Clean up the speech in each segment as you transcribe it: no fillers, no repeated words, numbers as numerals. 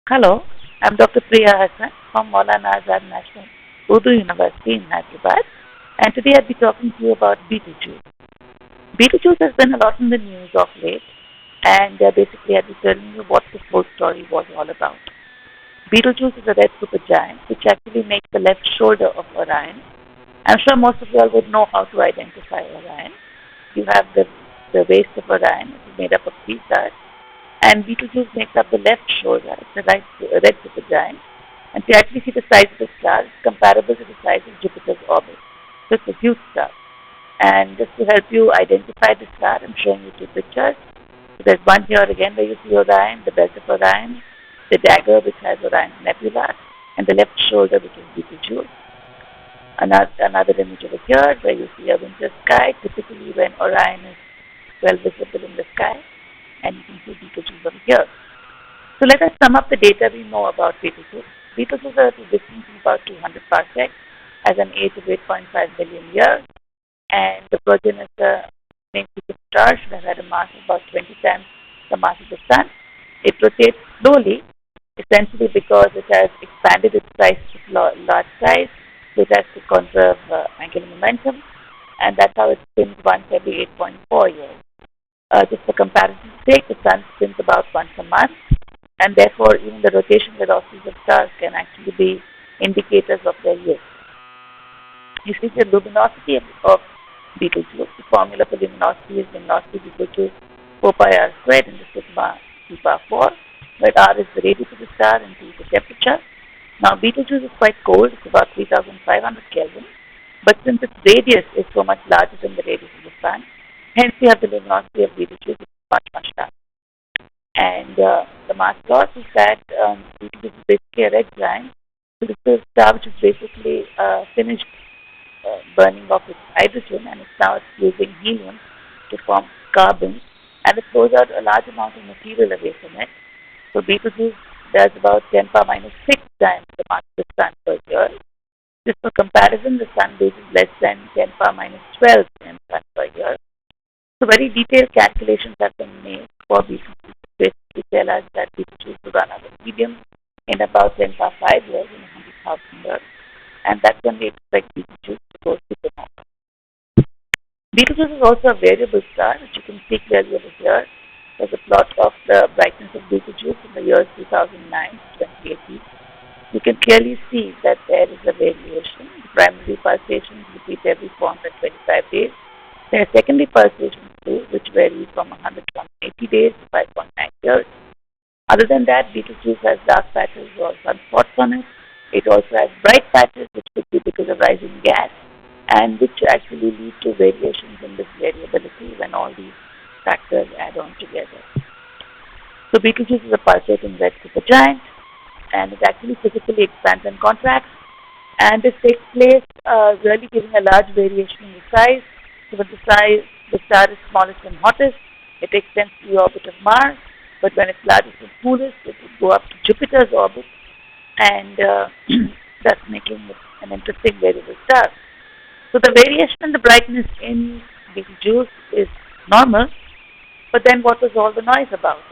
Hello, I'm Dr. Priya Hasan from Maulana Azad National Urdu University in Hyderabad, and today I'll be talking to you about Betelgeuse. Betelgeuse has been a lot in the news of late, and basically I'll be telling you what this whole story was all about. Betelgeuse is a red supergiant which actually makes the left shoulder of Orion. I'm sure most of you all would know how to identify Orion. You have the base of Orion, which is made up of three stars, and Betelgeuse makes up the left shoulder. It's a red supergiant. And to actually see the size of the star, it's comparable to the size of Jupiter's orbit. So it's a huge star. And just to help you identify the star, I'm showing you two pictures. So there's one here again where you see Orion, the belt of Orion, the dagger which has Orion's nebula, and the left shoulder which is Betelgeuse. Another image over here where you see a winter sky, typically when Orion is well visible in the sky, and you can see Betelgeuse over here. So let us sum up the data we know about Betelgeuse. Betelgeuse is at a distance of about 200 parsecs, has an age of 8.5 billion years, and the progenitor main star should have had a mass of about 20 times the mass of the Sun. It rotates slowly, essentially because it has expanded its size to large size, so it has to conserve angular momentum, and that's how it spins once every 8.4 years. Just for comparison's sake, the Sun spins about once a month, and therefore even the rotation velocities of stars can actually be indicators of their age. You see the luminosity of Betelgeuse. The formula for luminosity is luminosity is equal to 4 pi r squared into sigma t bar 4, where r is the radius of the star and t is the temperature. Now Betelgeuse is quite cold, it's about 3500 Kelvin, but since its radius is so much larger than the radius of the Sun, hence we have the luminosity of Betelgeuse is much, much larger. And the mass loss is that Betelgeuse is basically a red giant. So this is a star which is basically finished burning off its hydrogen, and it's now using helium to form carbon, and it throws out a large amount of material away from it. So Betelgeuse does about 10 power minus 6 times the mass of the Sun per year. Just for comparison, the Sun base is less than 10 power minus 12 times Sun per year. So very detailed calculations have been made for Betelgeuse to basically tell us that Betelgeuse will run out of helium in about 10 power 5 years, in 100,000 years, and that's when we expect Betelgeuse to go supernova. Betelgeuse is also a variable star, which you can see clearly over here. There's a plot of the brightness of Betelgeuse in the years 2009 to 2018. You can clearly see that there is a variation. The primary pulsations repeat every 425 days. There are secondary pulsations too, which vary from 100 to 180 days to 5.9 years. Other than that, Betelgeuse has dark patches or sunspots on it. It also has bright patches, which could be because of rising gas, and which actually lead to variations in this variability when all these factors add on together. So Betelgeuse is a pulsating red supergiant, and it actually physically expands and contracts, and this takes place really giving a large variation in the size. So when the star is smallest and hottest, it extends to the orbit of Mars, but when it's largest and coolest, it will go up to Jupiter's orbit, and thus making it an interesting variable star. So the variation in the brightness in Betelgeuse is normal, but then what was all the noise about?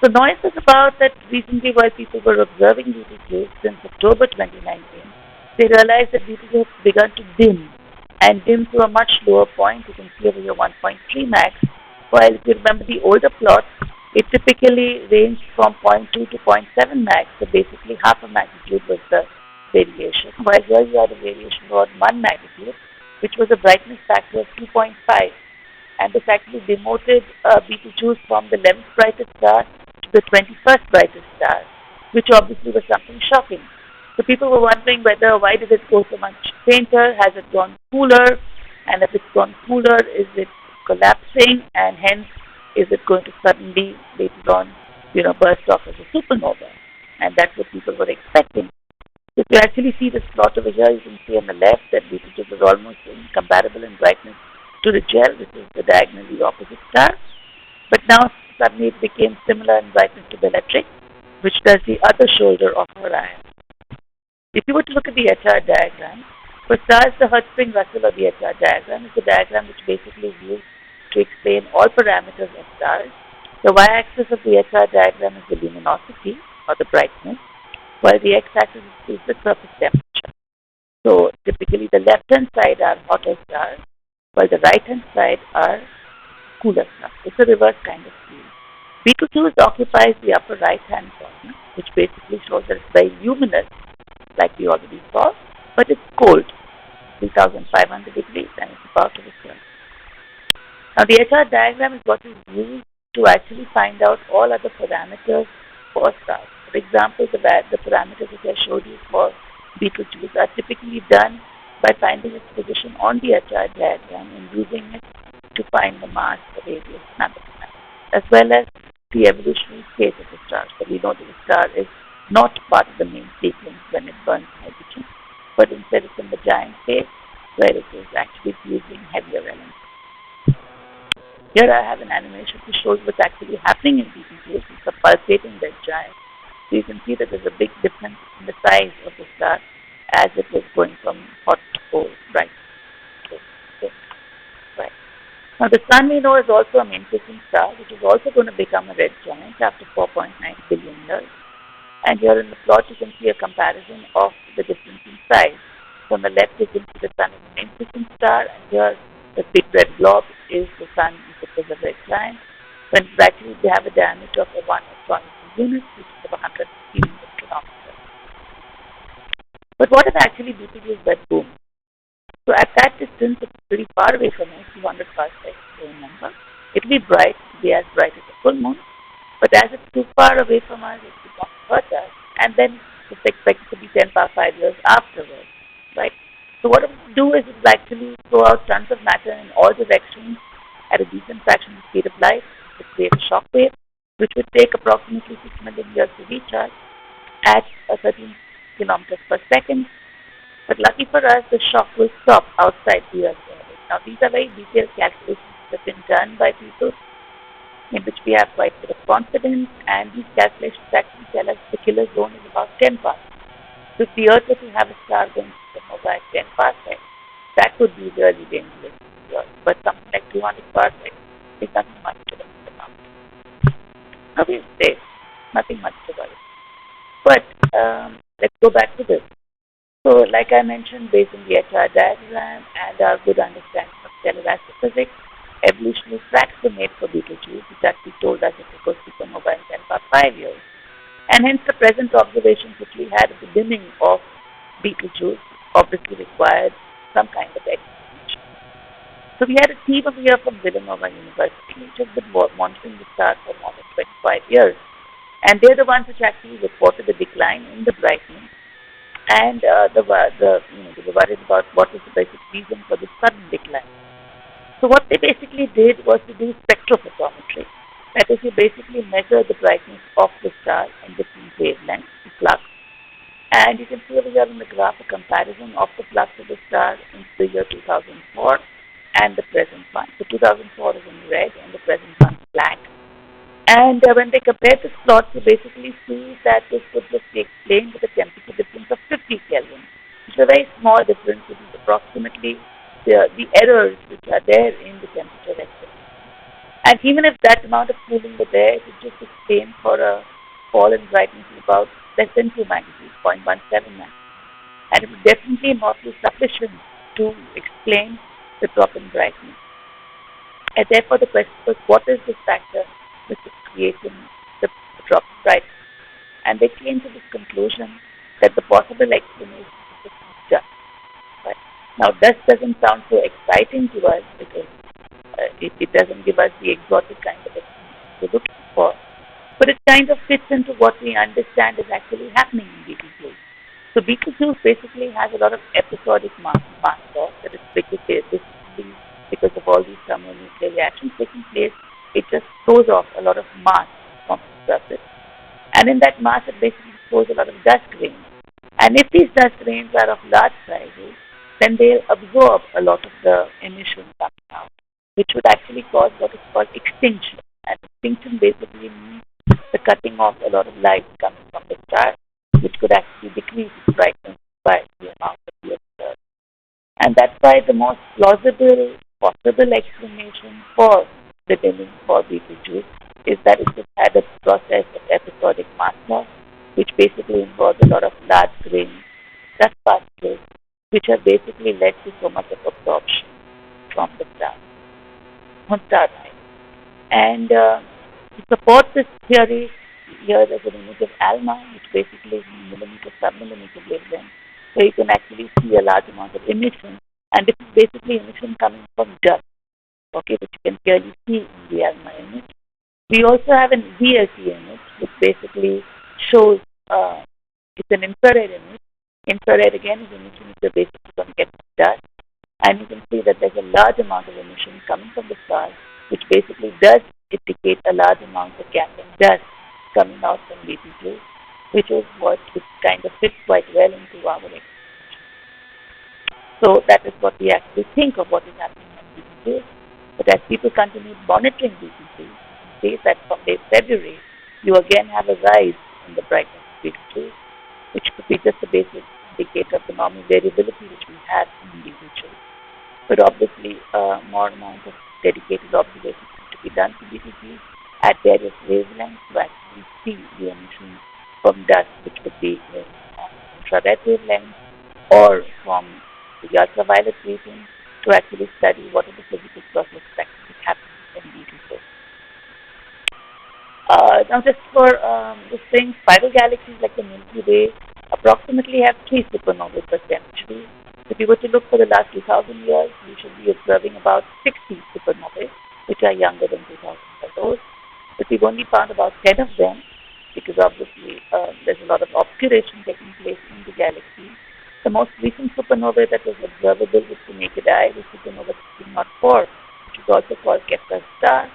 The noise was about that recently, while people were observing Betelgeuse since October 2019, they realized that Betelgeuse has begun to dim, and dim to a much lower point. You can see over here 1.3 max, while if you remember the older plots, it typically ranged from 0.2 to 0.7 max, so basically half a magnitude was the variation, while here you had a variation about 1 magnitude, which was a brightness factor of 2.5, and this actually demoted Betelgeuse from the 11th brightest star to the 21st brightest star, which obviously was something shocking. So people were wondering why did it go so much fainter? Has it gone cooler? And if it's gone cooler, is it collapsing? And hence, is it going to suddenly later on, burst off as a supernova? And that's what people were expecting. So if you actually see this plot over here, you can see on the left that Betelgeuse is almost comparable in brightness to the gel, which is the diagonally opposite star. But now suddenly it became similar in brightness to Bellatrix, which does the other shoulder of Orion. If you were to look at the HR diagram, for stars, the Hertzsprung-Russell or the HR diagram is a diagram which basically is used to explain all parameters of stars. The y-axis of the HR diagram is the luminosity, or the brightness, while the x-axis is the surface temperature. So typically the left-hand side are hotter stars, while the right-hand side are cooler stars. It's a reverse kind of view. Betelgeuse occupies the upper right-hand corner, which basically shows that it's very luminous, like we already saw, but it's cold, 3,500 degrees, and it's about to be sun. Now the HR diagram is what is used to actually find out all other parameters for stars. For example, the parameters that I showed you for Betelgeuse are typically done by finding its position on the HR diagram and using it to find the mass, the radius, and other parameters, as well as the evolutionary state of the star. So we know that the star is not part of the main sequence when it burns hydrogen, but instead it's in the giant phase where it is actually fusing heavier elements. Here I have an animation to show you what's actually happening in Betelgeuse. It's a pulsating red giant. So you can see that there's a big difference in the size of the star as it is going from hot to cold, bright. Right. Now the sun we know is also a main-fixing star, which is also going to become a red giant after 4.9 billion years. And here in the plot you can see a comparison of the difference in size. So on the left you can see the sun is a main-fixing star, and here the big red blob is the sun, which is a red giant. When actually they have a diameter of 1 astronomical unit, which is of 115 kilometers. But what is actually Betelgeuse red boom? So at that distance, it's pretty far away from us, 200 parsecs, to remember. It will be bright, it will be as bright as the full moon. But as it's too far away from us, it will not hurt us. And then it's expected to be 10 power 5 years afterwards, right? So what it will do is it will actually throw out tons of matter in all directions at a decent fraction of the speed of light. It will create a shock wave, which would take approximately 6 million years to recharge at 13 kilometers per second. But lucky for us, the shock will stop outside the Earth's orbit. Now, these are very detailed calculations that have been done by people in which we have quite a bit of confidence, and these calculations actually tell us the killer zone is about 10 parsecs. So if the Earth were to have a star going supernova at 10 parsecs, that would be really dangerous. But something like 200 parsecs is nothing much to worry about. Now we'll say nothing much to worry. But let's go back to this. So like I mentioned, based on the HR diagram and our good understanding of stellar astrophysics, evolutionary tracks were made for Betelgeuse, which actually told us it would go supernova in 10 power 5 years. And hence the present observations which we had at the beginning of Betelgeuse obviously required some kind of explanation. So we had a team over here from Villanova University which has been monitoring the star for more than 25 years. And they're the ones which actually reported the decline in the brightness. And they were worried about what was the basic reason for the sudden decline. So what they basically did was to do spectrophotometry. That is, you basically measure the brightness of the star in different wavelengths, the flux. And you can see over here in the graph a comparison of the flux of the star in the year 2004 and the present one. So 2004 is in red and the present one is black. And when they compare this plot, you basically see that this could just be explained with a temperature difference of 50 Kelvin. It's a very small difference, which is approximately the errors which are there in the temperature vector. And even if that amount of cooling were there, it would just explain for a fall in brightness of about less than 2 magnitudes, 0.17 magnitude. And it would definitely not be sufficient to explain the drop in brightness. And therefore the question was, what is this factor which is creating the drop in brightness? And they came to this conclusion that the possible explanation is dust. Right? Now, dust doesn't sound so exciting to us because it doesn't give us the exotic kind of explanation we're looking for. But it kind of fits into what we understand is actually happening in Betelgeuse. So Betelgeuse basically has a lot of episodic mass loss that is because of all these thermonuclear reactions taking place. It just throws off a lot of mass from the surface. And in that mass, it basically throws a lot of dust grains. And if these dust grains are of large sizes, then they'll absorb a lot of the emission coming out, which would actually cause what is called extinction. And extinction basically means the cutting off a lot of light coming from the star, which could actually decrease its brightness by the amount of the observed. And that's why the most plausible possible explanation for the dimming for Betelgeuse is that it just had a process of episodic mass loss, which basically involves a lot of large grains, dust particles, which have basically led to so much of absorption from the star, on star side. And to support this theory, here there's an image of ALMA, which basically is in millimeter sub-millimeter wavelength, where you can actually see a large amount of emission, and this is basically emission coming from dust, okay, which you can clearly see in the ALMA image. We also have an VLT image, which basically shows it's an infrared image. Infrared again is emission which you're basically going to get from dust, and you can see that there's a large amount of emission coming from the stars, which basically does indicate a large amount of gas and dust coming out from Betelgeuse, which is what it kind of fits quite well into our explanation. So that is what we actually think of what is happening on Betelgeuse. But as people continue monitoring Betelgeuse, say that from late February, you again have a rise in the brightness of Betelgeuse, which could be just a basic indicator of the normal variability which we have in Betelgeuse. But obviously, more amount of dedicated observations need to be done to Betelgeuse at various wavelengths to actually see the emissions from dust, which would be in infrared wavelengths or from the ultraviolet region, to actually study what are the physical processes that happen in Betelgeuse. Now, just for this thing, spiral galaxies like the Milky Way approximately have 3 supernovae per century. If you were to look for the last 2,000 years, we should be observing about 60 supernovae, which are younger than 2,000 years old. But we've only found about 10 of them, because obviously there's a lot of obscuration taking place in the galaxy. The most recent supernova that was observable with the naked eye was supernova 1604, which is also called Kepler's star.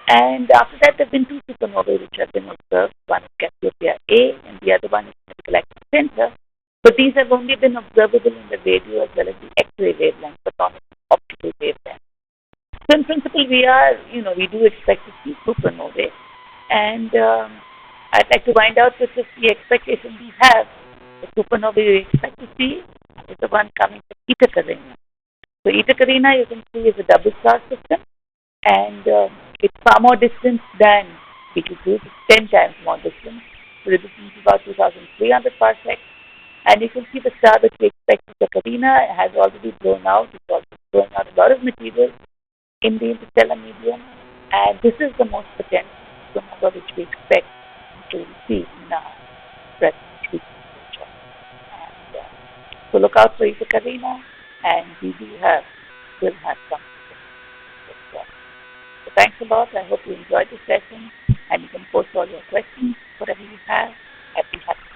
And after that, there have been 2 supernovae which have been observed. One is Cassiopeia A, and the other one is Galactic Center. But these have only been observable in the radio as well as the X-ray wavelength, but not in the optical wavelength. So in principle, we do expect to see supernovae. And I'd like to find out which is the expectation we have. The supernovae we expect to see is the one coming from Eta Carinae. So Eta Carinae, you can see, is a double star system, and it's far more distant than Betelgeuse. It's 10 times more distant. So the distance is about 2,300 parsecs. And you can see the star that we expect, Eta Carinae, has already blown out. It's already blown out a lot of material in the interstellar medium. And this is the most potential supernova which we expect to see in our present future. And so look out for Eta Carinae, and we will have something. So thanks a lot. I hope you enjoyed the session, and you can post all your questions, whatever you have. I'd be happy